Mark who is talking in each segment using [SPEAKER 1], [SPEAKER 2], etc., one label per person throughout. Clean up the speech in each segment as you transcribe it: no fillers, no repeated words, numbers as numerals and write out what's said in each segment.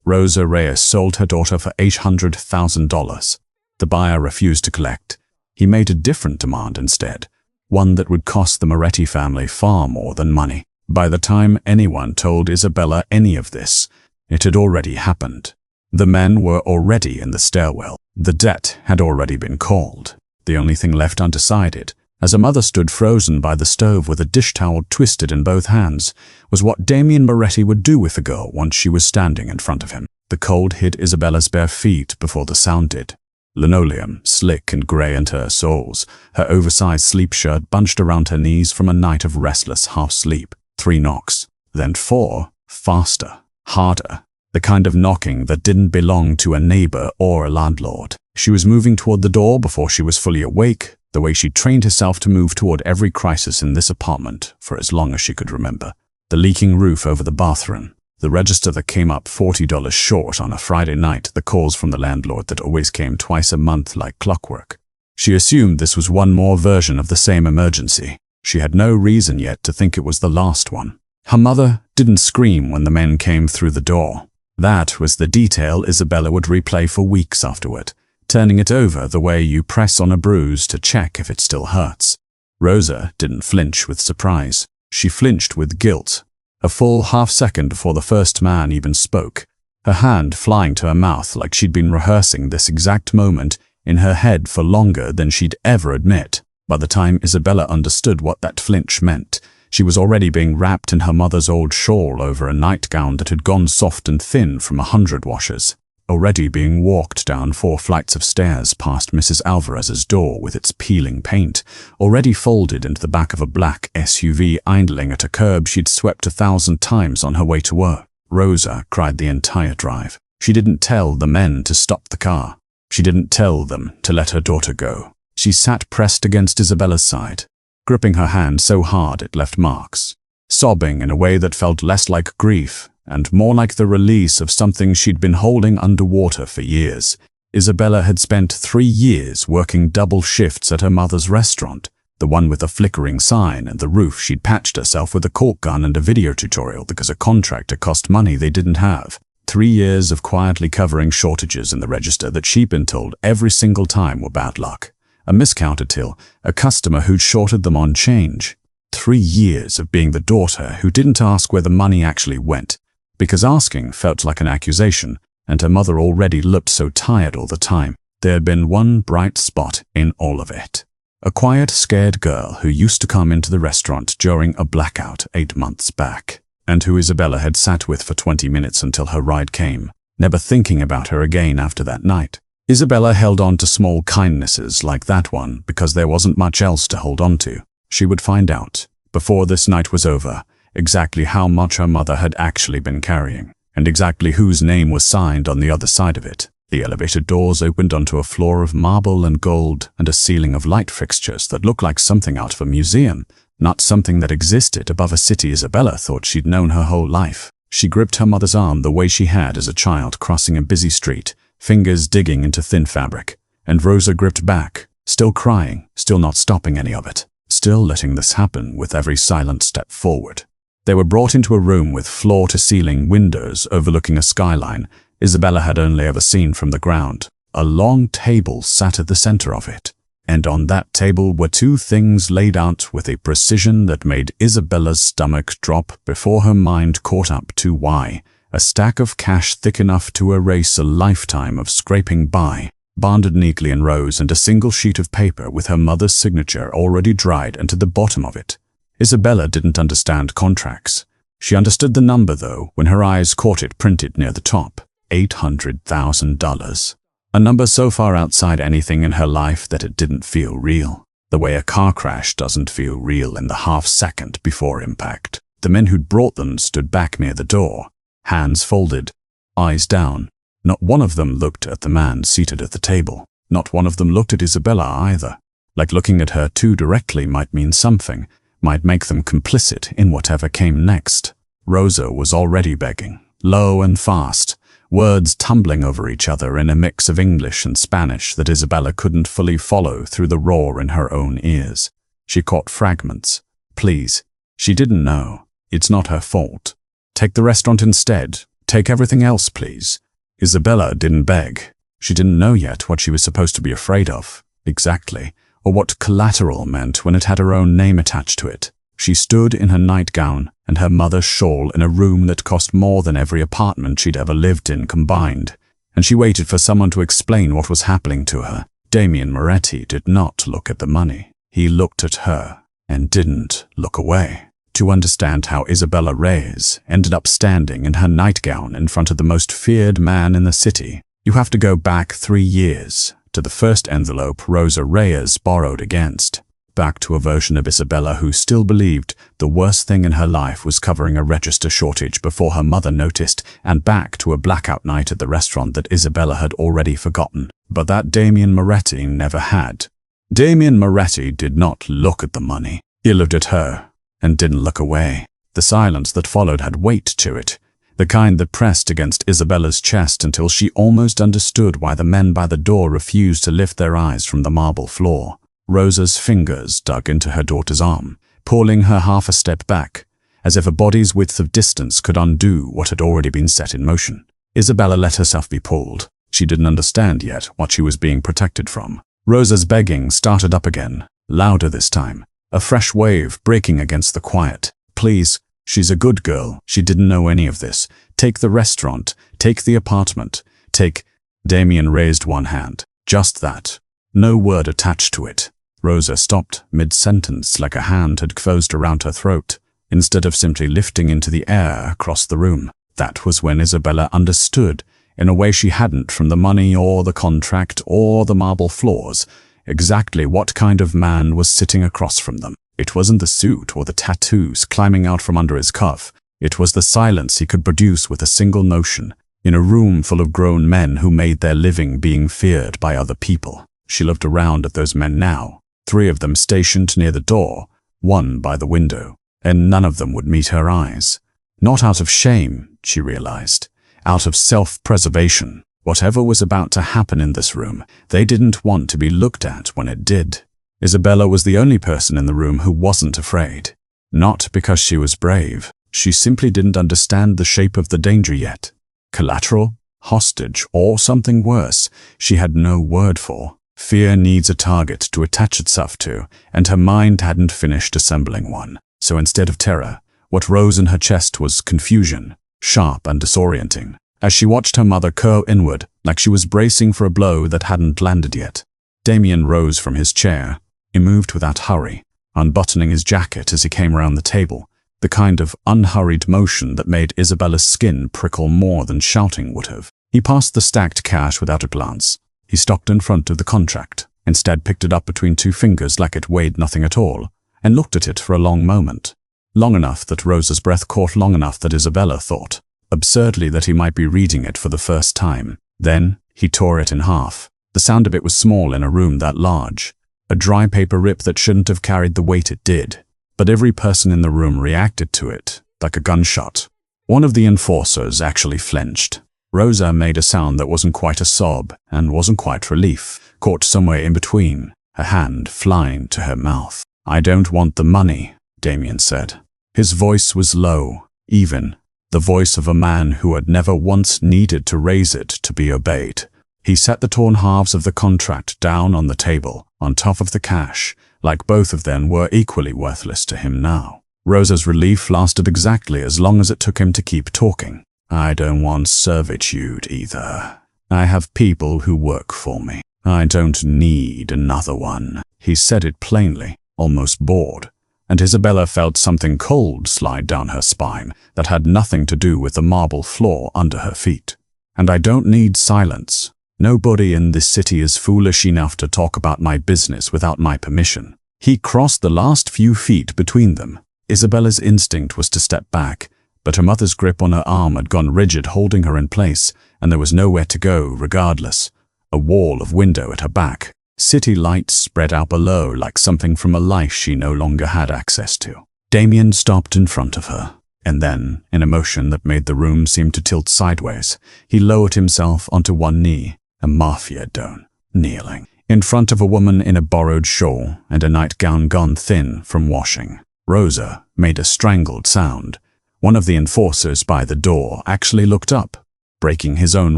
[SPEAKER 1] Rosa Reyes sold her daughter for $800,000. The buyer refused to collect. He made a different demand instead, one that would cost the Moretti family far more than money. By the time anyone told Isabella any of this, it had already happened. The men were already in the stairwell. The debt had already been called. The only thing left undecided, as a mother stood frozen by the stove with a dish towel twisted in both hands, was what Damien Moretti would do with the girl once she was standing in front of him. The cold hit Isabella's bare feet before the sound did. Linoleum, slick and grey into her soles, her oversized sleep shirt bunched around her knees from a night of restless half-sleep. 3 knocks, then 4, faster, harder, the kind of knocking that didn't belong to a neighbor or a landlord. She was moving toward the door before she was fully awake, the way she trained herself to move toward every crisis in this apartment for as long as she could remember. The leaking roof over the bathroom, the register that came up $40 short on a Friday night, the calls from the landlord that always came twice a month like clockwork. She assumed this was one more version of the same emergency. She had no reason yet to think it was the last one. Her mother didn't scream when the men came through the door. That was the detail Isabella would replay for weeks afterward, turning it over the way you press on a bruise to check if it still hurts. Rosa didn't flinch with surprise. She flinched with guilt. A full half-second before the first man even spoke, her hand flying to her mouth like she'd been rehearsing this exact moment in her head for longer than she'd ever admit. By the time Isabella understood what that flinch meant, she was already being wrapped in her mother's old shawl over a nightgown that had gone soft and thin from 100 washes, already being walked down 4 flights of stairs past Mrs. Alvarez's door with its peeling paint, already folded into the back of a black SUV idling at a curb she'd swept 1,000 times on her way to work. Rosa cried the entire drive. She didn't tell the men to stop the car. She didn't tell them to let her daughter go. She sat pressed against Isabella's side, gripping her hand so hard it left marks, sobbing in a way that felt less like grief and more like the release of something she'd been holding underwater for years. Isabella had spent 3 years working double shifts at her mother's restaurant, the one with a flickering sign and the roof she'd patched herself with a cork gun and a video tutorial because a contractor cost money they didn't have. 3 years of quietly covering shortages in the register that she'd been told every single time were bad luck. A miscounted till, a customer who'd shorted them on change. 3 years of being the daughter who didn't ask where the money actually went, because asking felt like an accusation, and her mother already looked so tired all the time. There had been one bright spot in all of it. A quiet, scared girl who used to come into the restaurant during a blackout 8 months back, and who Isabella had sat with for 20 minutes until her ride came, never thinking about her again after that night. Isabella held on to small kindnesses like that one because there wasn't much else to hold on to. She would find out, before this night was over, exactly how much her mother had actually been carrying, and exactly whose name was signed on the other side of it. The elevator doors opened onto a floor of marble and gold and a ceiling of light fixtures that looked like something out of a museum, not something that existed above a city Isabella thought she'd known her whole life. She gripped her mother's arm the way she had as a child crossing a busy street, fingers digging into thin fabric, and Rosa gripped back, still crying, still not stopping any of it, still letting this happen with every silent step forward. They were brought into a room with floor-to-ceiling windows overlooking a skyline Isabella had only ever seen from the ground. A long table sat at the center of it, and on that table were 2 things laid out with a precision that made Isabella's stomach drop before her mind caught up to why. A stack of cash thick enough to erase a lifetime of scraping by, bonded neatly in rows, and a single sheet of paper with her mother's signature already dried into the bottom of it. Isabella didn't understand contracts. She understood the number, though, when her eyes caught it printed near the top. $800,000. A number so far outside anything in her life that it didn't feel real. The way a car crash doesn't feel real in the half-second before impact. The men who'd brought them stood back near the door, hands folded, eyes down. Not one of them looked at the man seated at the table. Not one of them looked at Isabella either. Like looking at her too directly might mean something, might make them complicit in whatever came next. Rosa was already begging, low and fast, words tumbling over each other in a mix of English and Spanish that Isabella couldn't fully follow through the roar in her own ears. She caught fragments. Please. She didn't know. It's not her fault. Take the restaurant instead. Take everything else, please." Isabella didn't beg. She didn't know yet what she was supposed to be afraid of, exactly, or what collateral meant when it had her own name attached to it. She stood in her nightgown and her mother's shawl in a room that cost more than every apartment she'd ever lived in combined, and she waited for someone to explain what was happening to her. Damien Moretti did not look at the money. He looked at her and didn't look away. To understand how Isabella Reyes ended up standing in her nightgown in front of the most feared man in the city, you have to go back 3 years to the first envelope Rosa Reyes borrowed against, back to a version of Isabella who still believed the worst thing in her life was covering a register shortage before her mother noticed, and back to a blackout night at the restaurant that Isabella had already forgotten, but that Damien Moretti never had. Damien Moretti did not look at the money. He looked at her and didn't look away. The silence that followed had weight to it, the kind that pressed against Isabella's chest until she almost understood why the men by the door refused to lift their eyes from the marble floor. Rosa's fingers dug into her daughter's arm, pulling her half a step back, as if a body's width of distance could undo what had already been set in motion. Isabella let herself be pulled. She didn't understand yet what she was being protected from. Rosa's begging started up again, louder this time, a fresh wave breaking against the quiet. "Please, she's a good girl. She didn't know any of this. Take the restaurant. Take the apartment. Take—" Damien raised one hand. Just that. No word attached to it. Rosa stopped mid-sentence like a hand had closed around her throat, instead of simply lifting into the air across the room. That was when Isabella understood, in a way she hadn't from the money or the contract or the marble floors, exactly what kind of man was sitting across from them. It wasn't the suit or the tattoos climbing out from under his cuff. It was the silence he could produce with a single motion, in a room full of grown men who made their living being feared by other people. She looked around at those men now, 3 of them stationed near the door, 1 by the window, and none of them would meet her eyes. Not out of shame, she realized, out of self-preservation. Whatever was about to happen in this room, they didn't want to be looked at when it did. Isabella was the only person in the room who wasn't afraid. Not because she was brave. She simply didn't understand the shape of the danger yet. Collateral, hostage, or something worse, she had no word for. Fear needs a target to attach itself to, and her mind hadn't finished assembling one. So instead of terror, what rose in her chest was confusion, sharp and disorienting, as she watched her mother curl inward like she was bracing for a blow that hadn't landed yet. Damien rose from his chair. He moved without hurry, unbuttoning his jacket as he came around the table, the kind of unhurried motion that made Isabella's skin prickle more than shouting would have. He passed the stacked cash without a glance. He stopped in front of the contract, instead picked it up between 2 fingers like it weighed nothing at all, and looked at it for a long moment. Long enough that Rosa's breath caught, long enough that Isabella thought, absurdly, that he might be reading it for the first time. Then he tore it in half. The sound of it was small in a room that large, a dry paper rip that shouldn't have carried the weight it did. But every person in the room reacted to it, like a gunshot. One of the enforcers actually flinched. Rosa made a sound that wasn't quite a sob and wasn't quite relief, caught somewhere in between, her hand flying to her mouth. "I don't want the money," Damien said. His voice was low, even, the voice of a man who had never once needed to raise it to be obeyed. He set the torn halves of the contract down on the table, on top of the cash, like both of them were equally worthless to him now. Rosa's relief lasted exactly as long as it took him to keep talking. "I don't want servitude either. I have people who work for me. I don't need another one." He said it plainly, almost bored, and Isabella felt something cold slide down her spine that had nothing to do with the marble floor under her feet. "And I don't need silence. Nobody in this city is foolish enough to talk about my business without my permission." He crossed the last few feet between them. Isabella's instinct was to step back, but her mother's grip on her arm had gone rigid, holding her in place, and there was nowhere to go regardless. A wall of window at her back. City lights spread out below like something from a life she no longer had access to. Damien stopped in front of her, and then, in a motion that made the room seem to tilt sideways, he lowered himself onto one knee, a Mafia Don, kneeling, in front of a woman in a borrowed shawl and a nightgown gone thin from washing. Rosa made a strangled sound, One of the enforcers by the door actually looked up, breaking his own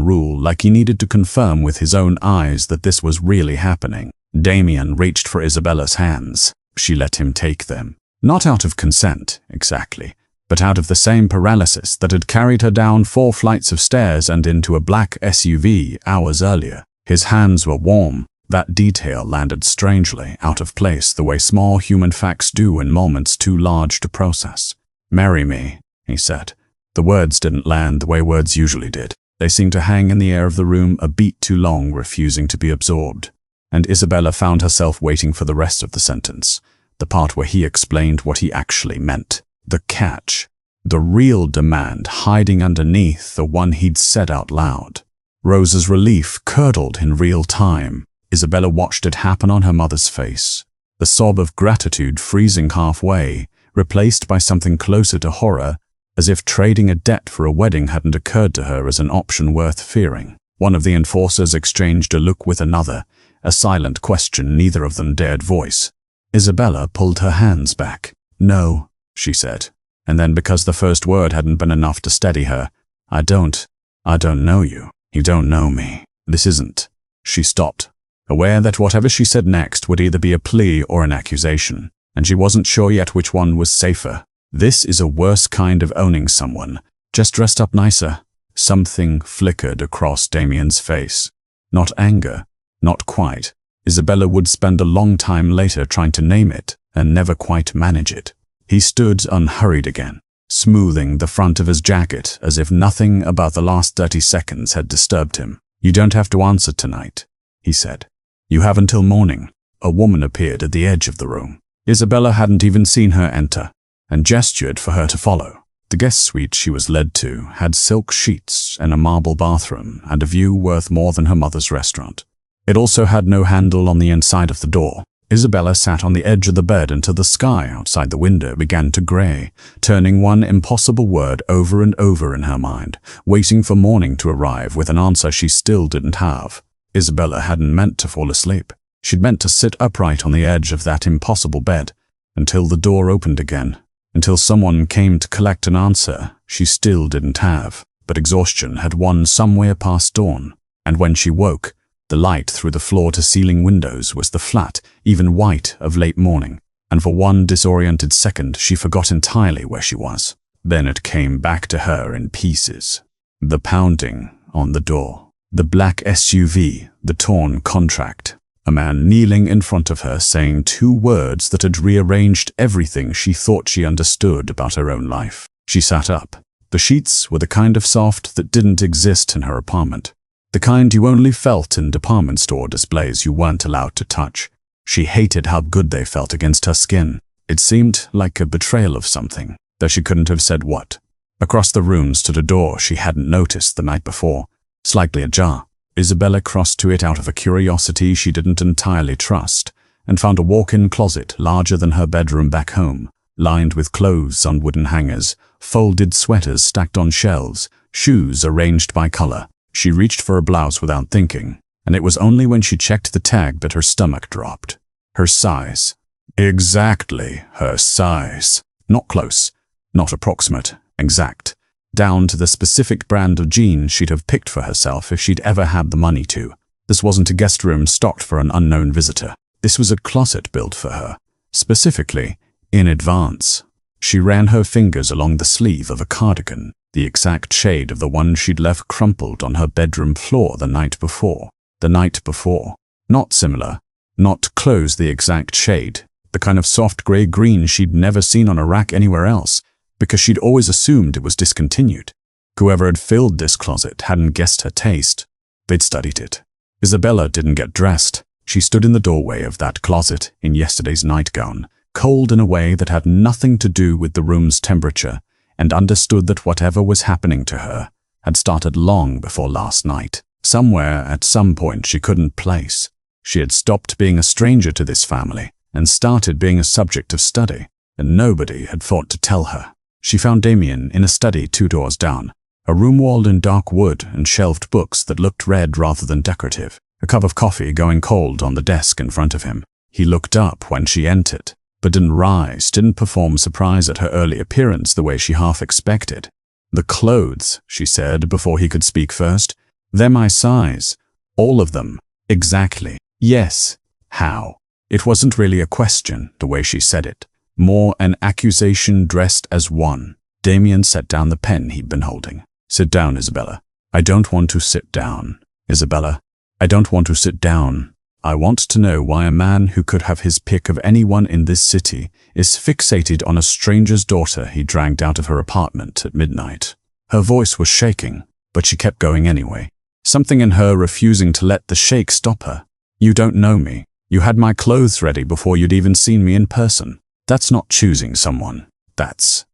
[SPEAKER 1] rule like he needed to confirm with his own eyes that this was really happening. Damien reached for Isabella's hands. She let him take them. Not out of consent, exactly, but out of the same paralysis that had carried her down 4 flights of stairs and into a black SUV hours earlier. His hands were warm. That detail landed strangely out of place the way small human facts do in moments too large to process. "Marry me," he said. The words didn't land the way words usually did. They seemed to hang in the air of the room a beat too long, refusing to be absorbed. And Isabella found herself waiting for the rest of the sentence, the part where he explained what he actually meant. The catch. The real demand hiding underneath the one he'd said out loud. Rosa's relief curdled in real time. Isabella watched it happen on her mother's face. The sob of gratitude freezing halfway, replaced by something closer to horror, as if trading a debt for a wedding hadn't occurred to her as an option worth fearing. One of the enforcers exchanged a look with another, a silent question neither of them dared voice. Isabella pulled her hands back. "No," she said. And then, because the first word hadn't been enough to steady her, I don't know you. You don't know me. This isn't." She stopped, aware that whatever she said next would either be a plea or an accusation, and she wasn't sure yet which one was safer. This is a worse kind of owning someone, just dressed up nicer. Something flickered across Damien's face. Not anger, not quite. Isabella would spend a long time later trying to name it and never quite manage it. He stood unhurried again, smoothing the front of his jacket as if nothing about the last 30 seconds had disturbed him. "You don't have to answer tonight," he said. "You have until morning." A woman appeared at the edge of the room. Isabella hadn't even seen her enter, and gestured for her to follow. The guest suite she was led to had silk sheets and a marble bathroom and a view worth more than her mother's restaurant. It also had no handle on the inside of the door. Isabella sat on the edge of the bed until the sky outside the window began to grey, turning one impossible word over and over in her mind, waiting for morning to arrive with an answer she still didn't have. Isabella hadn't meant to fall asleep. She'd meant to sit upright on the edge of that impossible bed until the door opened again, until someone came to collect an answer she still didn't have. But exhaustion had won somewhere past dawn, and when she woke, the light through the floor-to-ceiling windows was the flat, even white of late morning, and for one disoriented second she forgot entirely where she was. Then it came back to her in pieces. The pounding on the door, the black SUV, the torn contract, a man kneeling in front of her saying 2 words that had rearranged everything she thought she understood about her own life. She sat up. The sheets were the kind of soft that didn't exist in her apartment. The kind you only felt in department store displays you weren't allowed to touch. She hated how good they felt against her skin. It seemed like a betrayal of something, though she couldn't have said what. Across the room stood a door she hadn't noticed the night before, slightly ajar. Isabella crossed to it out of a curiosity she didn't entirely trust, and found a walk-in closet larger than her bedroom back home, lined with clothes on wooden hangers, folded sweaters stacked on shelves, shoes arranged by color. She reached for a blouse without thinking, and it was only when she checked the tag that her stomach dropped. Her size. Exactly her size. Not close, not approximate, exact. Down to the specific brand of jeans she'd have picked for herself if she'd ever had the money to. This wasn't a guest room stocked for an unknown visitor. This was a closet built for her, specifically, in advance. She ran her fingers along the sleeve of a cardigan, the exact shade of the one she'd left crumpled on her bedroom floor the night before. The night before. Not similar, not close the exact shade, the kind of soft grey-green she'd never seen on a rack anywhere else, because she'd always assumed it was discontinued. Whoever had filled this closet hadn't guessed her taste. They'd studied it. Isabella didn't get dressed. She stood in the doorway of that closet in yesterday's nightgown, cold in a way that had nothing to do with the room's temperature, and understood that whatever was happening to her had started long before last night. Somewhere at some point she couldn't place. She had stopped being a stranger to this family and started being a subject of study, and nobody had thought to tell her. She found Damien in a study 2 doors down, a room walled in dark wood and shelved books that looked red rather than decorative, a cup of coffee going cold on the desk in front of him. He looked up when she entered, but didn't rise, didn't perform surprise at her early appearance the way she half expected. "The clothes," she said before he could speak first. "They're my size. All of them. Exactly. Yes. How?" It wasn't really a question, the way she said it. More an accusation dressed as one. Damien set down the pen he'd been holding. "Sit down, Isabella." "I don't want to sit down, Isabella. I don't want to sit down. I want to know why a man who could have his pick of anyone in this city is fixated on a stranger's daughter he dragged out of her apartment at midnight." Her voice was shaking, but she kept going anyway. Something in her refusing to let the shake stop her. "You don't know me. You had my clothes ready before you'd even seen me in person. That's not choosing someone. That's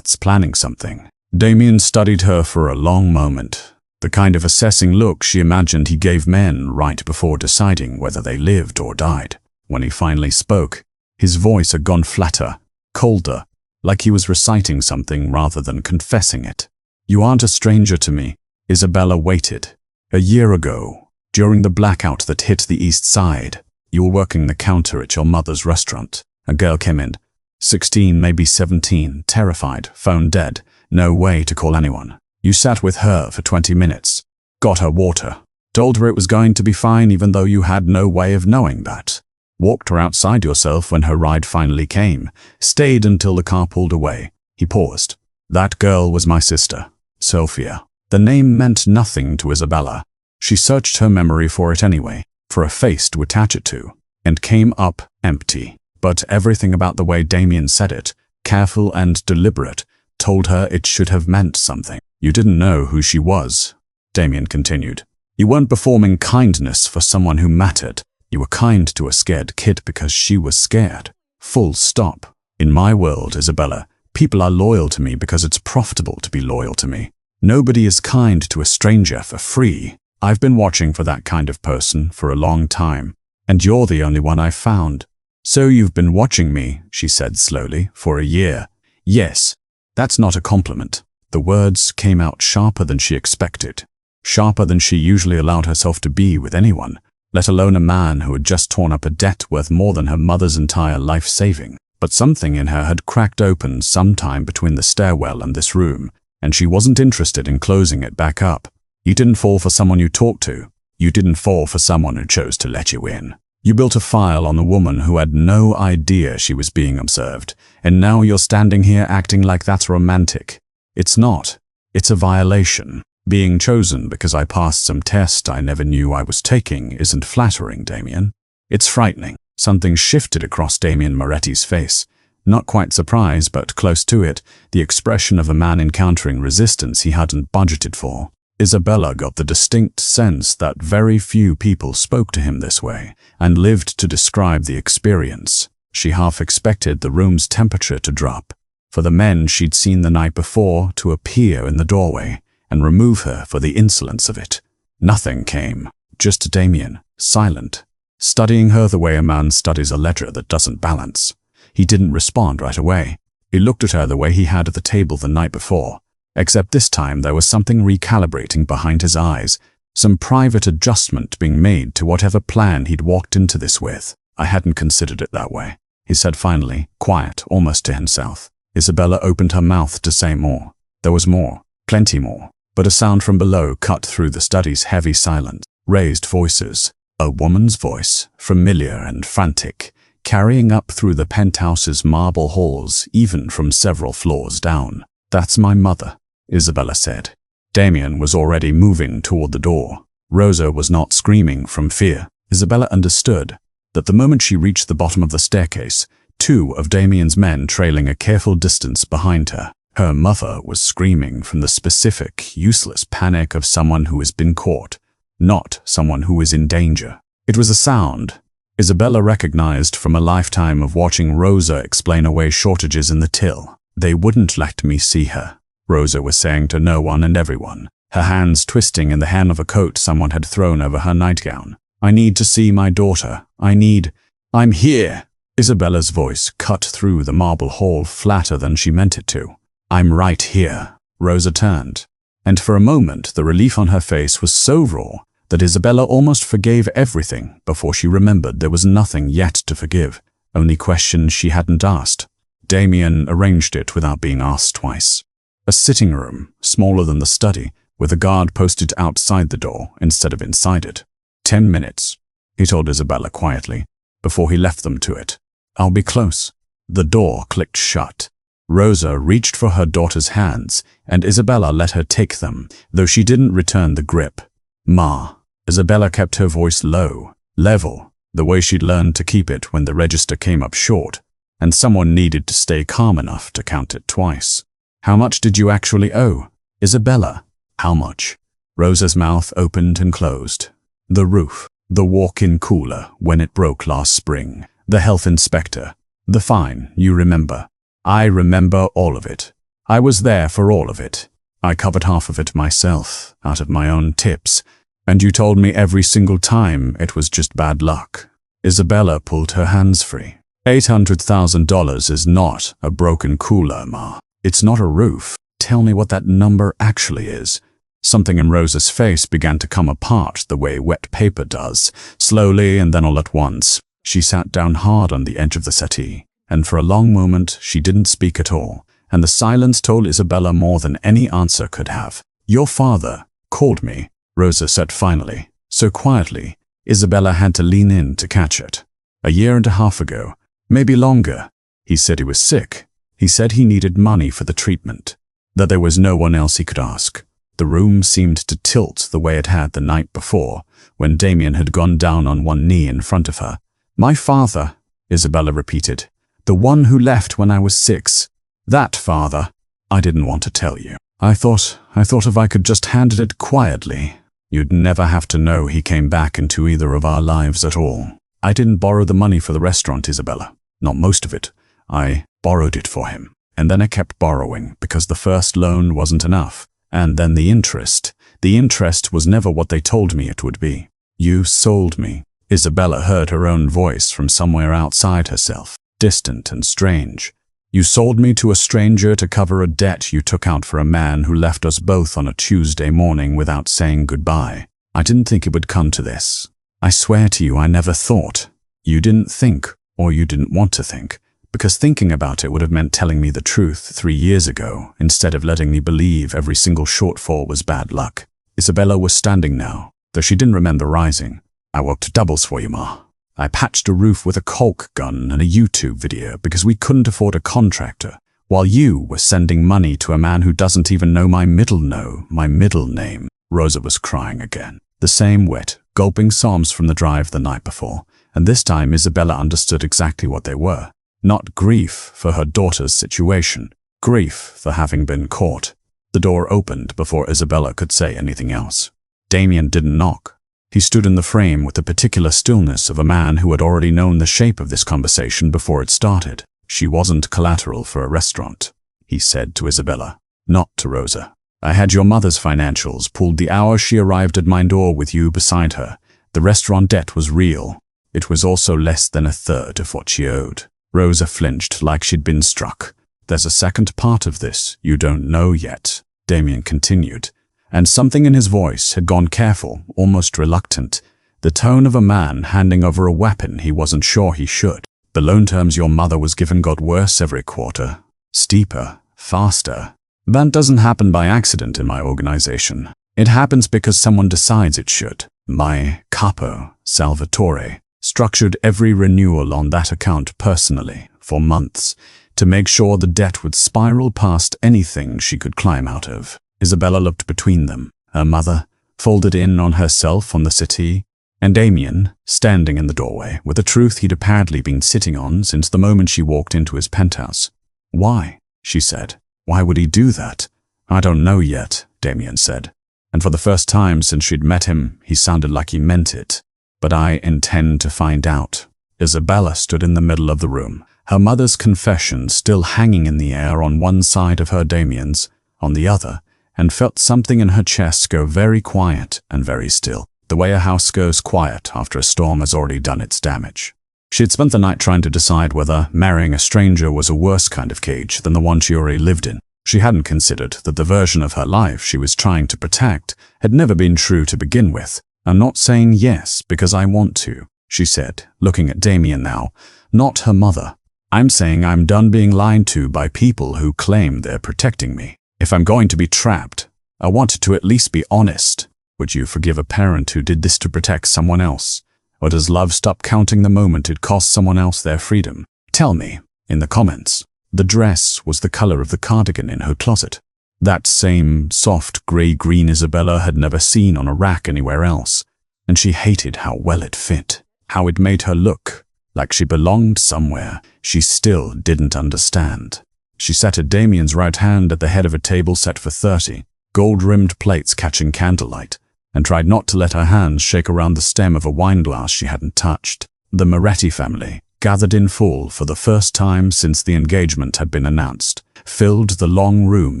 [SPEAKER 1] planning something." Damien studied her for a long moment. The kind of assessing look she imagined he gave men right before deciding whether they lived or died. When he finally spoke, his voice had gone flatter, colder, like he was reciting something rather than confessing it. "You aren't a stranger to me." Isabella waited. "A year ago, during the blackout that hit the East Side, you were working the counter at your mother's restaurant. A girl came in, 16, maybe 17, terrified, phone dead, no way to call anyone. You sat with her for 20 minutes, got her water, told her it was going to be fine even though you had no way of knowing that. Walked her outside yourself when her ride finally came, stayed until the car pulled away." He paused. "That girl was my sister, Sophia." The name meant nothing to Isabella. She searched her memory for it anyway, for a face to attach it to, and came up empty. But everything about the way Damien said it, careful and deliberate, told her it should have meant something. "You didn't know who she was," Damien continued. "You weren't performing kindness for someone who mattered. You were kind to a scared kid because she was scared. Full stop. In my world, Isabella, people are loyal to me because it's profitable to be loyal to me. Nobody is kind to a stranger for free. I've been watching for that kind of person for a long time, and you're the only one I've found." "So you've been watching me," she said slowly, "for a year." "Yes. That's not a compliment." The words came out sharper than she expected, sharper than she usually allowed herself to be with anyone, let alone a man who had just torn up a debt worth more than her mother's entire life saving. But something in her had cracked open sometime between the stairwell and this room, and she wasn't interested in closing it back up. "You didn't fall for someone you talked to. You didn't fall for someone who chose to let you in. You built a file on the woman who had no idea she was being observed, and now you're standing here acting like that's romantic. It's not. It's a violation. Being chosen because I passed some test I never knew I was taking isn't flattering, Damien. It's frightening." Something shifted across Damien Moretti's face. Not quite surprise, but close to it, the expression of a man encountering resistance he hadn't budgeted for. Isabella got the distinct sense that very few people spoke to him this way, and lived to describe the experience. She half expected the room's temperature to drop, for the men she'd seen the night before to appear in the doorway and remove her for the insolence of it. Nothing came, just Damien, silent, studying her the way a man studies a ledger that doesn't balance. He didn't respond right away. He looked at her the way he had at the table the night before, except this time there was something recalibrating behind his eyes, some private adjustment being made to whatever plan he'd walked into this with. "I hadn't considered it that way," he said finally, quiet, almost to himself. Isabella opened her mouth to say more. There was more, plenty more, but a sound from below cut through the study's heavy silence. Raised voices, a woman's voice, familiar and frantic, carrying up through the penthouse's marble halls, even from several floors down. "That's my mother," Isabella said. Damien was already moving toward the door. Rosa was not screaming from fear. Isabella understood that the moment she reached the bottom of the staircase, two of Damien's men trailing a careful distance behind her, her mother was screaming from the specific, useless panic of someone who has been caught, not someone who is in danger. It was a sound Isabella recognized from a lifetime of watching Rosa explain away shortages in the till. "They wouldn't let me see her," Rosa was saying to no one and everyone, her hands twisting in the hem of a coat someone had thrown over her nightgown. "I need to see my daughter. I'm here." Isabella's voice cut through the marble hall flatter than she meant it to. "I'm right here." Rosa turned, and for a moment the relief on her face was so raw that Isabella almost forgave everything before she remembered there was nothing yet to forgive. only question she hadn't asked. Damien arranged it without being asked twice. A sitting room, smaller than the study, with a guard posted outside the door instead of inside it. 10 minutes, he told Isabella quietly, before he left them to it. I'll be close. The door clicked shut. Rosa reached for her daughter's hands, and Isabella let her take them, though she didn't return the grip. Ma. Isabella kept her voice low, level, the way she'd learned to keep it when the register came up short, and someone needed to stay calm enough to count it twice. How much did you actually owe? Isabella. How much? Rosa's mouth opened and closed. The roof, the walk-in cooler when it broke last spring, the health inspector, the fine, you remember. I remember all of it. I was there for all of it. I covered half of it myself, out of my own tips, and you told me every single time it was just bad luck. Isabella pulled her hands free. $800,000 is not a broken cooler, Ma. It's not a roof. Tell me what that number actually is. Something in Rosa's face began to come apart the way wet paper does, slowly and then all at once. She sat down hard on the edge of the settee, and for a long moment she didn't speak at all, and the silence told Isabella more than any answer could have. Your father called me, Rosa said finally, so quietly, Isabella had to lean in to catch it. A year and a half ago, maybe longer. He said he was sick. He said he needed money for the treatment, that there was no one else he could ask. The room seemed to tilt the way it had the night before, when Damien had gone down on one knee in front of her. My father, Isabella repeated. The one who left when I was 6. That father. I didn't want to tell you. I thought if I could just handle it quietly, you'd never have to know he came back into either of our lives at all. I didn't borrow the money for the restaurant, Isabella. Not most of it. I borrowed it for him. And then I kept borrowing because the first loan wasn't enough. And then the interest. The interest was never what they told me it would be. You sold me. Isabella heard her own voice from somewhere outside herself, distant and strange. You sold me to a stranger to cover a debt you took out for a man who left us both on a Tuesday morning without saying goodbye. I didn't think it would come to this. I swear to you I never thought. You didn't think, or you didn't want to think, because thinking about it would have meant telling me the truth 3 years ago, instead of letting me believe every single shortfall was bad luck. Isabella was standing now, though she didn't remember rising. I worked doubles for you, Ma. I patched a roof with a caulk gun and a YouTube video because we couldn't afford a contractor, while you were sending money to a man who doesn't even know my middle name. Rosa was crying again. The same wet, gulping sobs from the drive the night before, and this time Isabella understood exactly what they were. Not grief for her daughter's situation, grief for having been caught. The door opened before Isabella could say anything else. Damien didn't knock. He stood in the frame with the particular stillness of a man who had already known the shape of this conversation before it started. She wasn't collateral for a restaurant, he said to Isabella, not to Rosa. I had your mother's financials pulled the hour she arrived at my door with you beside her. The restaurant debt was real. It was also less than 1/3 of what she owed. Rosa flinched like she'd been struck. There's a second part of this you don't know yet, Damien continued. And something in his voice had gone careful, almost reluctant, the tone of a man handing over a weapon he wasn't sure he should. The loan terms your mother was given got worse every quarter, steeper, faster. That doesn't happen by accident in my organization. It happens because someone decides it should. My capo, Salvatore, structured every renewal on that account personally, for months, to make sure the debt would spiral past anything she could climb out of. Isabella looked between them, her mother, folded in on herself on the settee, and Damien, standing in the doorway, with the truth he'd apparently been sitting on since the moment she walked into his penthouse. Why? She said. Why would he do that? I don't know yet, Damien said. And for the first time since she'd met him, he sounded like he meant it. But I intend to find out. Isabella stood in the middle of the room, her mother's confession still hanging in the air on one side of her Damien's, on the other, and felt something in her chest go very quiet and very still, the way a house goes quiet after a storm has already done its damage. She had spent the night trying to decide whether marrying a stranger was a worse kind of cage than the one she already lived in. She hadn't considered that the version of her life she was trying to protect had never been true to begin with. I'm not saying yes because I want to, she said, looking at Damien now, not her mother. I'm saying I'm done being lied to by people who claim they're protecting me. If I'm going to be trapped, I wanted to at least be honest. Would you forgive a parent who did this to protect someone else? Or does love stop counting the moment it costs someone else their freedom? Tell me in the comments. The dress was the color of the cardigan in her closet. That same soft gray-green Isabella had never seen on a rack anywhere else. And she hated how well it fit, how it made her look like she belonged somewhere she still didn't understand. She sat at Damien's right hand at the head of a table set for 30, gold-rimmed plates catching candlelight, and tried not to let her hands shake around the stem of a wine glass she hadn't touched. The Moretti family, gathered in full for the first time since the engagement had been announced, filled the long room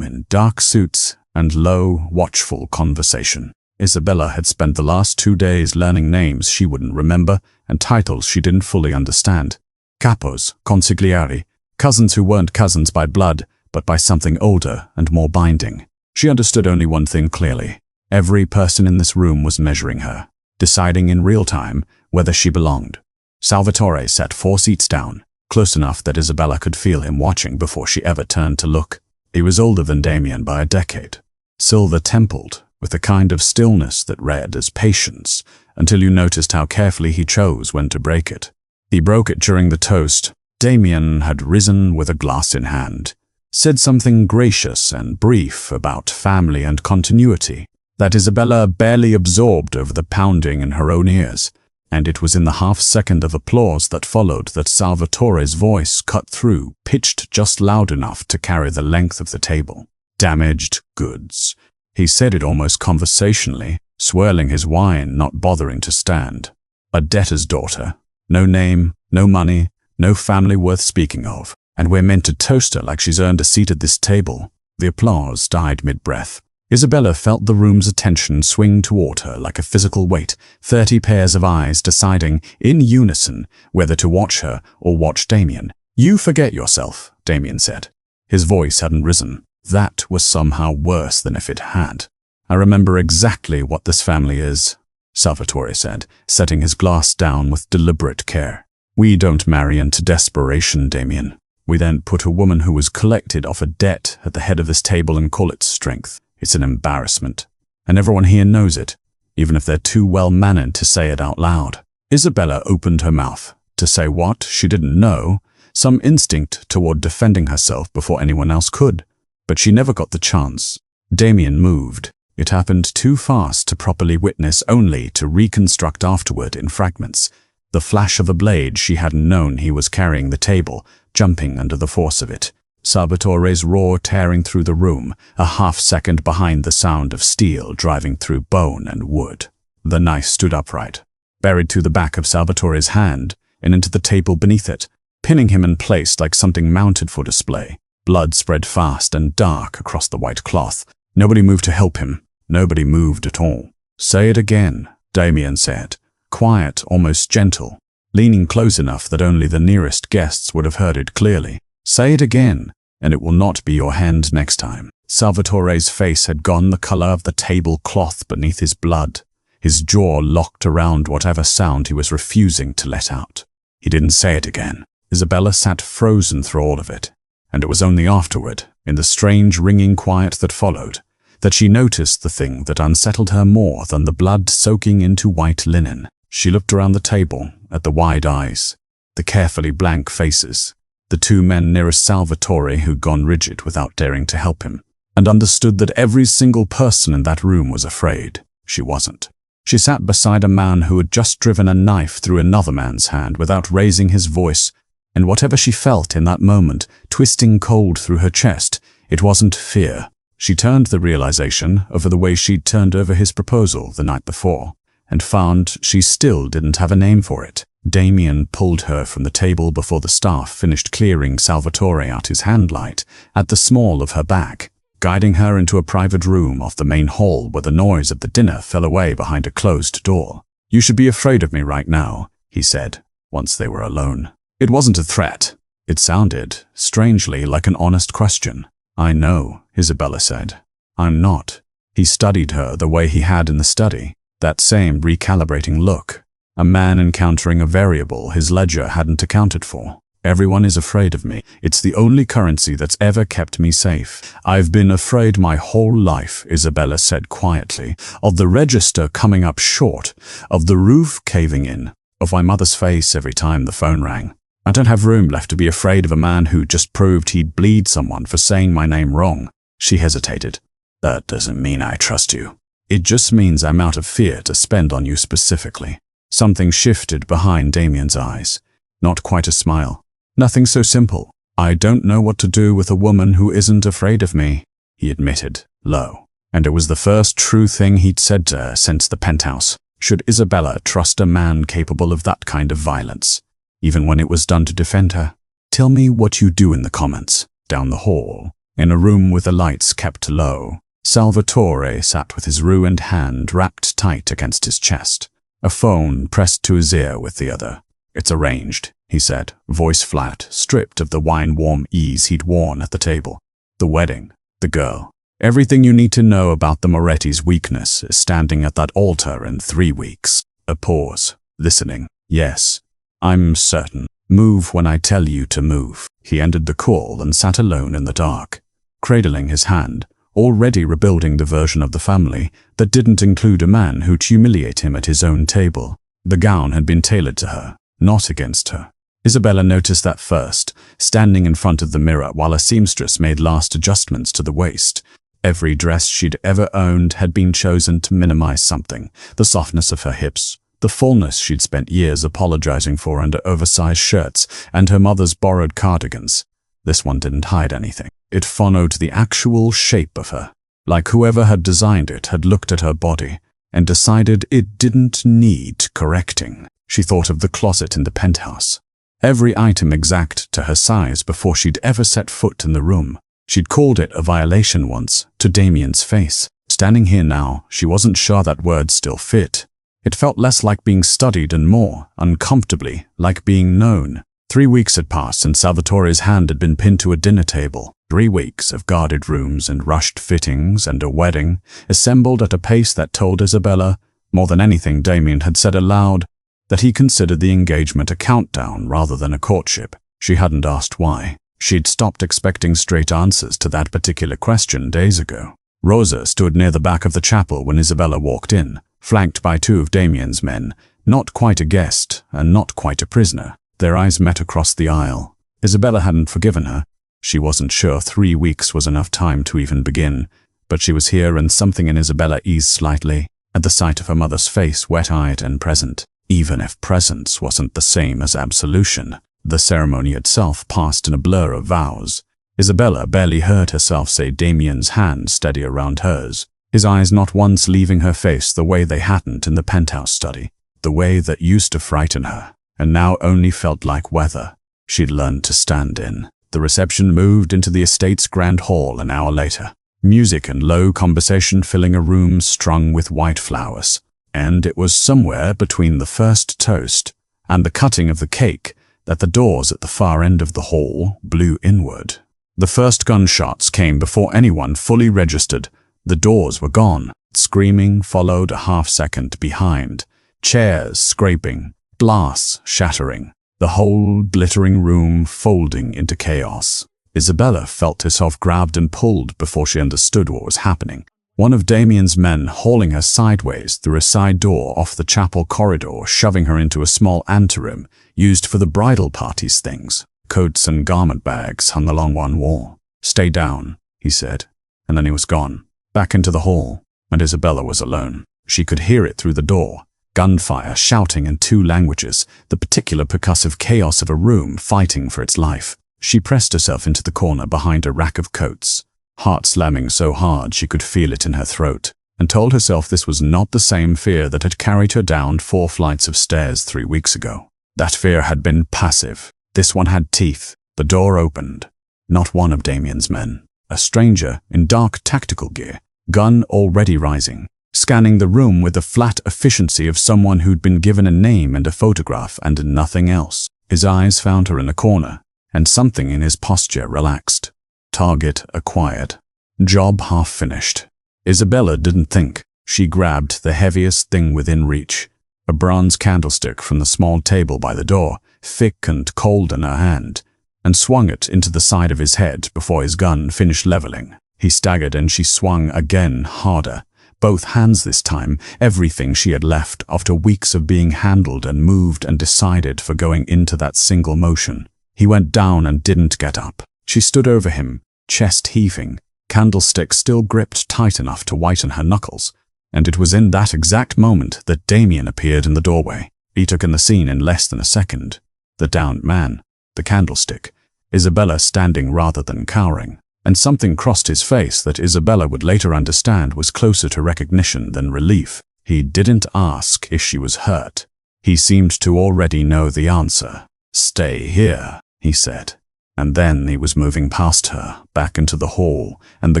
[SPEAKER 1] in dark suits and low, watchful conversation. Isabella had spent the last 2 days learning names she wouldn't remember and titles she didn't fully understand. Capos, consiglieri, cousins who weren't cousins by blood, but by something older and more binding. She understood only one thing clearly. Every person in this room was measuring her, deciding in real time whether she belonged. Salvatore sat 4 seats down, close enough that Isabella could feel him watching before she ever turned to look. He was older than Damien by a decade, silver-templed, with a kind of stillness that read as patience, until you noticed how carefully he chose when to break it. He broke it during the toast. Damien had risen with a glass in hand, said something gracious and brief about family and continuity that Isabella barely absorbed over the pounding in her own ears, and it was in the half-second of applause that followed that Salvatore's voice cut through, pitched just loud enough to carry the length of the table. Damaged goods. He said it almost conversationally, swirling his wine, not bothering to stand. A debtor's daughter. No name, no money, no family worth speaking of. And we're meant to toast her like she's earned a seat at this table. The applause died mid-breath. Isabella felt the room's attention swing toward her like a physical weight, 30 pairs of eyes deciding, in unison, whether to watch her or watch Damien. "You forget yourself," Damien said. His voice hadn't risen. That was somehow worse than if it had. "I remember exactly what this family is," Salvatore said, setting his glass down with deliberate care. "We don't marry into desperation, Damien. We don't put a woman who was collected off a debt at the head of this table and call it strength. It's an embarrassment. And everyone here knows it, even if they're too well-mannered to say it out loud." Isabella opened her mouth to say what she didn't know, some instinct toward defending herself before anyone else could. But she never got the chance. Damien moved. It happened too fast to properly witness, only to reconstruct afterward in fragments. The flash of a blade she hadn't known he was carrying the table, jumping under the force of it. Salvatore's roar tearing through the room, a half-second behind the sound of steel driving through bone and wood. The knife stood upright, buried through the back of Salvatore's hand and into the table beneath it, pinning him in place like something mounted for display. Blood spread fast and dark across the white cloth. Nobody moved to help him. Nobody moved at all. "Say it again," Damien said, quiet, almost gentle, leaning close enough that only the nearest guests would have heard it clearly. "Say it again, and it will not be your hand next time." Salvatore's face had gone the color of the tablecloth beneath his blood, his jaw locked around whatever sound he was refusing to let out. He didn't say it again. Isabella sat frozen through all of it. And it was only afterward, in the strange ringing quiet that followed, that she noticed the thing that unsettled her more than the blood soaking into white linen. She looked around the table, at the wide eyes, the carefully blank faces, the 2 men nearest Salvatore who'd gone rigid without daring to help him, and understood that every single person in that room was afraid. She wasn't. She sat beside a man who had just driven a knife through another man's hand without raising his voice, and whatever she felt in that moment, twisting cold through her chest, it wasn't fear. She turned the realization over the way she'd turned over his proposal the night before, and found she still didn't have a name for it. Damien pulled her from the table before the staff finished clearing Salvatore out his handlight at the small of her back, guiding her into a private room off the main hall where the noise of the dinner fell away behind a closed door. "You should be afraid of me right now," he said, once they were alone. It wasn't a threat. It sounded, strangely, like an honest question. "I know," Isabella said. "I'm not." He studied her the way he had in the study, that same recalibrating look. A man encountering a variable his ledger hadn't accounted for. Everyone is afraid of me. It's the only currency that's ever kept me safe. I've been afraid my whole life, Isabella said quietly, of the register coming up short, of the roof caving in, of my mother's face every time the phone rang. I don't have room left to be afraid of a man who just proved he'd bleed someone for saying my name wrong. She hesitated. That doesn't mean I trust you. It just means I'm out of fear to spend on you specifically. Something shifted behind Damien's eyes. Not quite a smile. Nothing so simple. I don't know what to do with a woman who isn't afraid of me, he admitted, low. And it was the first true thing he'd said to her since the penthouse. Should Isabella trust a man capable of that kind of violence, even when it was done to defend her? Tell me what you do in the comments. Down the hall, in a room with the lights kept low, Salvatore sat with his ruined hand wrapped tight against his chest, a phone pressed to his ear with the other. It's arranged, he said, voice flat, stripped of the wine-warm ease he'd worn at the table. The wedding, the girl. Everything you need to know about the Moretti's weakness is standing at that altar in 3 weeks. A pause, listening. Yes, I'm certain. Move when I tell you to move. He ended the call and sat alone in the dark, cradling his hand, already rebuilding the version of the family that didn't include a man who'd humiliate him at his own table. The gown had been tailored to her, not against her. Isabella noticed that first, standing in front of the mirror while a seamstress made last adjustments to the waist. Every dress she'd ever owned had been chosen to minimize something, the softness of her hips, the fullness she'd spent years apologizing for under oversized shirts and her mother's borrowed cardigans. This one didn't hide anything. It followed the actual shape of her, like whoever had designed it had looked at her body and decided it didn't need correcting. She thought of the closet in the penthouse. Every item exact to her size before she'd ever set foot in the room. She'd called it a violation once, to Damien's face. Standing here now, she wasn't sure that word still fit. It felt less like being studied and more, uncomfortably, like being known. 3 weeks had passed and Salvatore's hand had been pinned to a dinner table. 3 weeks of guarded rooms and rushed fittings and a wedding, assembled at a pace that told Isabella, more than anything Damien had said aloud, that he considered the engagement a countdown rather than a courtship. She hadn't asked why. She'd stopped expecting straight answers to that particular question days ago. Rosa stood near the back of the chapel when Isabella walked in, flanked by 2 of Damien's men, not quite a guest and not quite a prisoner. Their eyes met across the aisle. Isabella hadn't forgiven her. She wasn't sure 3 weeks was enough time to even begin, but she was here and something in Isabella eased slightly at the sight of her mother's face, wet-eyed and present. Even if presence wasn't the same as absolution, the ceremony itself passed in a blur of vows. Isabella barely heard herself say Damien's hand steady around hers, his eyes not once leaving her face the way they hadn't in the penthouse study, the way that used to frighten her, and now only felt like weather she'd learned to stand in. The reception moved into the estate's grand hall an hour later, music and low conversation filling a room strung with white flowers. And it was somewhere between the first toast and the cutting of the cake that the doors at the far end of the hall blew inward. The first gunshots came before anyone fully registered. The doors were gone. Screaming followed a half-second behind, chairs scraping, glass shattering, the whole glittering room folding into chaos. Isabella felt herself grabbed and pulled before she understood what was happening. One of Damien's men hauling her sideways through a side door off the chapel corridor, shoving her into a small anteroom used for the bridal party's things. Coats and garment bags hung along one wall. "Stay down," he said, and then he was gone. Back into the hall, and Isabella was alone. She could hear it through the door. Gunfire, shouting in 2 languages, the particular percussive chaos of a room fighting for its life. She pressed herself into the corner behind a rack of coats, heart slamming so hard she could feel it in her throat, and told herself this was not the same fear that had carried her down 4 flights of stairs 3 weeks ago. That fear had been passive. This one had teeth. The door opened. Not one of Damien's men. A stranger in dark tactical gear, gun already rising, scanning the room with the flat efficiency of someone who'd been given a name and a photograph and nothing else. His eyes found her in a corner, and something in his posture relaxed. Target acquired. Job half finished. Isabella didn't think. She grabbed the heaviest thing within reach, a bronze candlestick from the small table by the door, thick and cold in her hand, and swung it into the side of his head before his gun finished leveling. He staggered and she swung again, harder. Both hands this time, everything she had left after weeks of being handled and moved and decided for going into that single motion. He went down and didn't get up. She stood over him, chest heaving, candlestick still gripped tight enough to whiten her knuckles. And it was in that exact moment that Damien appeared in the doorway. He took in the scene in less than a second. The downed man, the candlestick, Isabella standing rather than cowering. And something crossed his face that Isabella would later understand was closer to recognition than relief. He didn't ask if she was hurt. He seemed to already know the answer. "Stay here," he said. And then he was moving past her, back into the hall, and the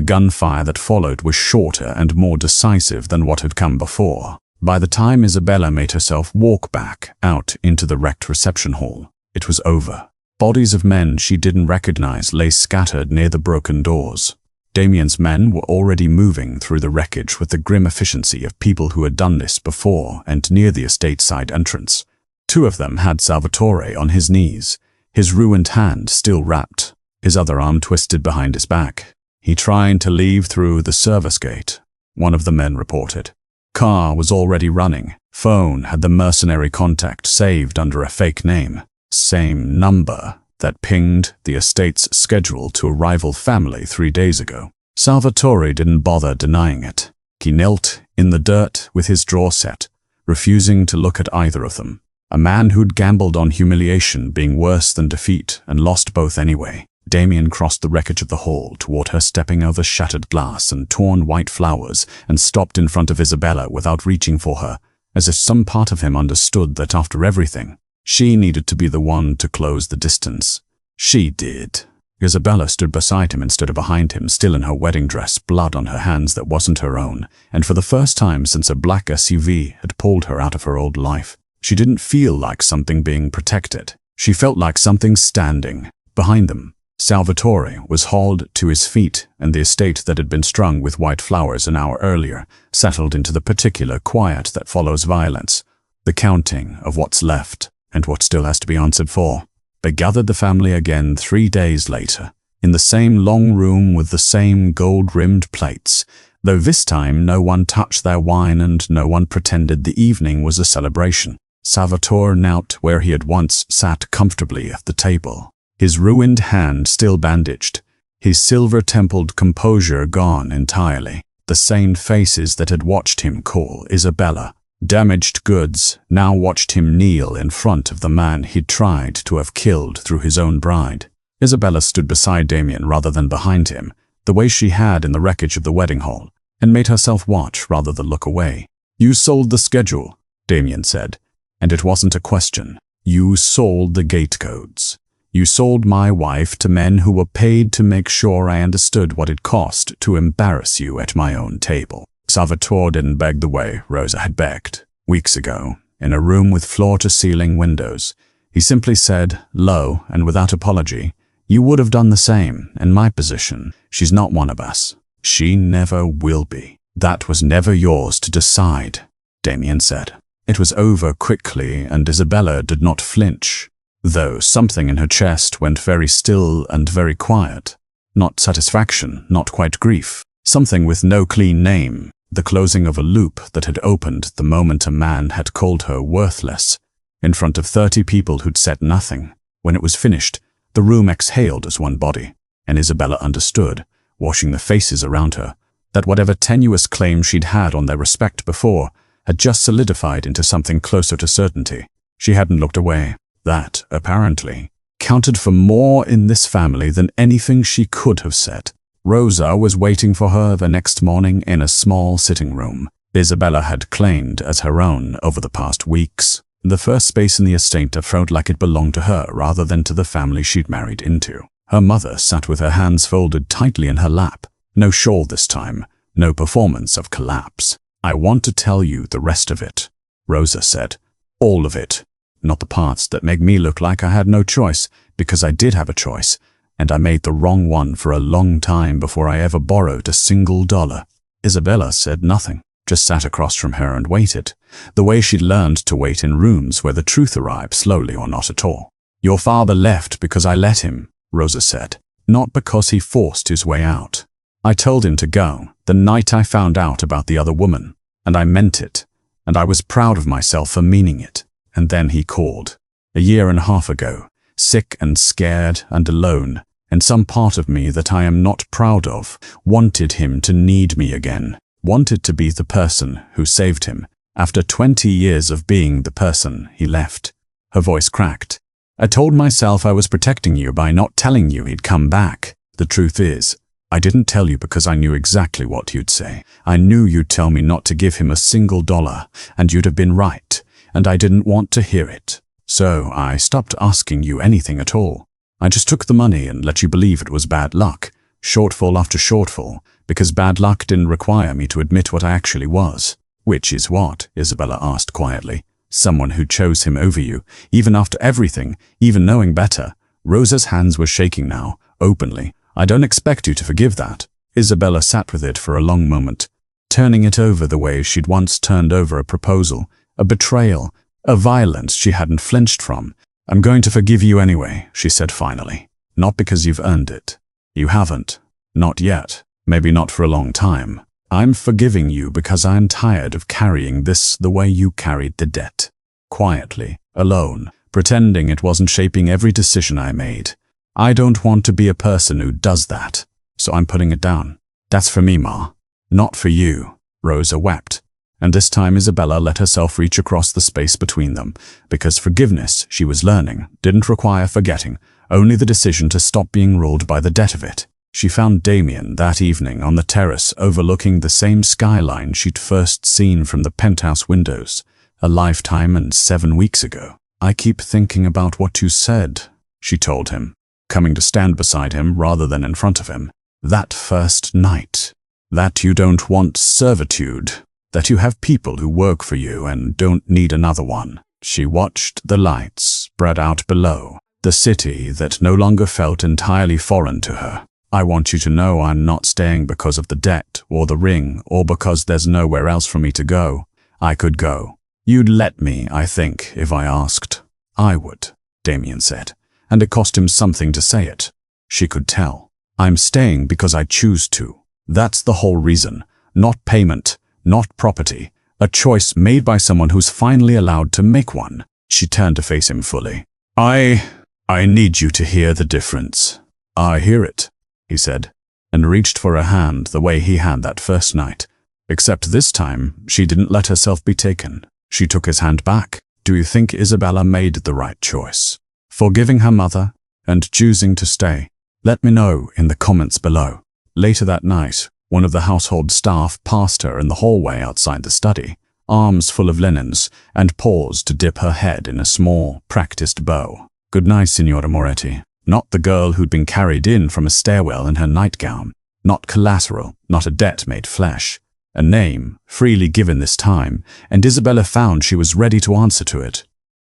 [SPEAKER 1] gunfire that followed was shorter and more decisive than what had come before. By the time Isabella made herself walk back out into the wrecked reception hall, it was over. Bodies of men she didn't recognize lay scattered near the broken doors. Damien's men were already moving through the wreckage with the grim efficiency of people who had done this before and near the estate side entrance. Two of them had Salvatore on his knees, his ruined hand still wrapped, his other arm twisted behind his back. He tried to leave through the service gate, one of the men reported. Car was already running. Phone had the mercenary contact saved under a fake name. Same number that pinged the estate's schedule to a rival family 3 days ago. Salvatore didn't bother denying it. He knelt in the dirt with his jaw set, refusing to look at either of them. A man who'd gambled on humiliation being worse than defeat and lost both anyway. Damien crossed the wreckage of the hall toward her, stepping over shattered glass and torn white flowers, and stopped in front of Isabella without reaching for her, as if some part of him understood that after everything, she needed to be the one to close the distance. She did. Isabella stood beside him instead of behind him, still in her wedding dress, blood on her hands that wasn't her own, and for the first time since a black SUV had pulled her out of her old life, she didn't feel like something being protected. She felt like something standing behind them. Salvatore was hauled to his feet, and the estate that had been strung with white flowers an hour earlier settled into the particular quiet that follows violence, the counting of what's left and what still has to be answered for. They gathered the family again 3 days later, in the same long room with the same gold-rimmed plates, though this time no one touched their wine and no one pretended the evening was a celebration. Salvatore knelt where he had once sat comfortably at the table, his ruined hand still bandaged, his silver-templed composure gone entirely. The same faces that had watched him call Isabella damaged goods now watched him kneel in front of the man he'd tried to have killed through his own bride. Isabella stood beside Damien rather than behind him, the way she had in the wreckage of the wedding hall, and made herself watch rather than look away. "You sold the schedule," Damien said, and it wasn't a question. "You sold the gate codes. You sold my wife to men who were paid to make sure I understood what it cost to embarrass you at my own table." Salvatore didn't beg the way Rosa had begged weeks ago, in a room with floor-to-ceiling windows. He simply said, low and without apology, "You would have done the same in my position. She's not one of us. She never will be. That was never yours to decide," Damien said. It was over quickly, and Isabella did not flinch, though something in her chest went very still and very quiet. Not satisfaction, not quite grief. Something with no clean name, the closing of a loop that had opened the moment a man had called her worthless, in front of 30 people who'd said nothing. When it was finished, the room exhaled as one body, and Isabella understood, washing the faces around her, that whatever tenuous claim she'd had on their respect before had just solidified into something closer to certainty. She hadn't looked away. That, apparently, counted for more in this family than anything she could have said. Rosa was waiting for her the next morning in a small sitting room Isabella had claimed as her own over the past weeks. The first space in the estate felt like it belonged to her rather than to the family she'd married into. Her mother sat with her hands folded tightly in her lap. No shawl this time, no performance of collapse. "I want to tell you the rest of it," Rosa said. "All of it. Not the parts that make me look like I had no choice, because I did have a choice, and I made the wrong one for a long time before I ever borrowed a single dollar." Isabella said nothing, just sat across from her and waited, The way she'd learned to wait in rooms where the truth arrived slowly or not at all. Your father left because I let him, Rosa said, not because he forced his way out. I told him to go the night I found out about the other woman, and I meant it, and I was proud of myself for meaning it. And then he called. 1.5 years ago, sick and scared and alone, and some part of me that I am not proud of wanted him to need me again, wanted to be the person who saved him, after 20 years of being the person he left. Her voice cracked. I told myself I was protecting you by not telling you he'd come back. The truth is, I didn't tell you because I knew exactly what you'd say. I knew you'd tell me not to give him a single dollar, and you'd have been right, and I didn't want to hear it. So I stopped asking you anything at all. I just took the money and let you believe it was bad luck, shortfall after shortfall, because bad luck didn't require me to admit what I actually was. Which is what? Isabella asked quietly. Someone who chose him over you, even after everything, even knowing better. Rosa's hands were shaking now, openly. I don't expect you to forgive that. Isabella sat with it for a long moment, turning it over the way she'd once turned over a proposal, a betrayal, a violence she hadn't flinched from. I'm going to forgive you anyway, she said finally. Not because you've earned it. You haven't. Not yet. Maybe not for a long time. I'm forgiving you because I'm tired of carrying this the way you carried the debt. Quietly, alone, pretending it wasn't shaping every decision I made. I don't want to be a person who does that, so I'm putting it down. That's for me, Ma. Not for you. Rosa wept, and this time Isabella let herself reach across the space between them, because forgiveness, she was learning, didn't require forgetting, only the decision to stop being ruled by the debt of it. She found Damien that evening on the terrace overlooking the same skyline she'd first seen from the penthouse windows, a lifetime and 7 weeks ago. I keep thinking about what you said, she told him, coming to stand beside him rather than in front of him. That first night. That you don't want servitude. That you have people who work for you and don't need another one. She watched the lights spread out below, the city that no longer felt entirely foreign to her. I want you to know I'm not staying because of the debt or the ring or because there's nowhere else for me to go. I could go. You'd let me, I think, if I asked. I would, Damien said, and it cost him something to say it. She could tell. I'm staying because I choose to. That's the whole reason. Not payment, not property. A choice made by someone who's finally allowed to make one. She turned to face him fully. I need you to hear the difference. I hear it, he said, and reached for her hand the way he had that first night. Except this time, she didn't let herself be taken. She took his hand back. Do you think Isabella made the right choice? Forgiving her mother and choosing to stay? Let me know in the comments below. Later that night, one of the household staff passed her in the hallway outside the study, arms full of linens, and paused to dip her head in a small, practiced bow. Good night, Signora Moretti. Not the girl who'd been carried in from a stairwell in her nightgown. Not collateral, not a debt made flesh. A name, freely given this time, and Isabella found she was ready to answer to it.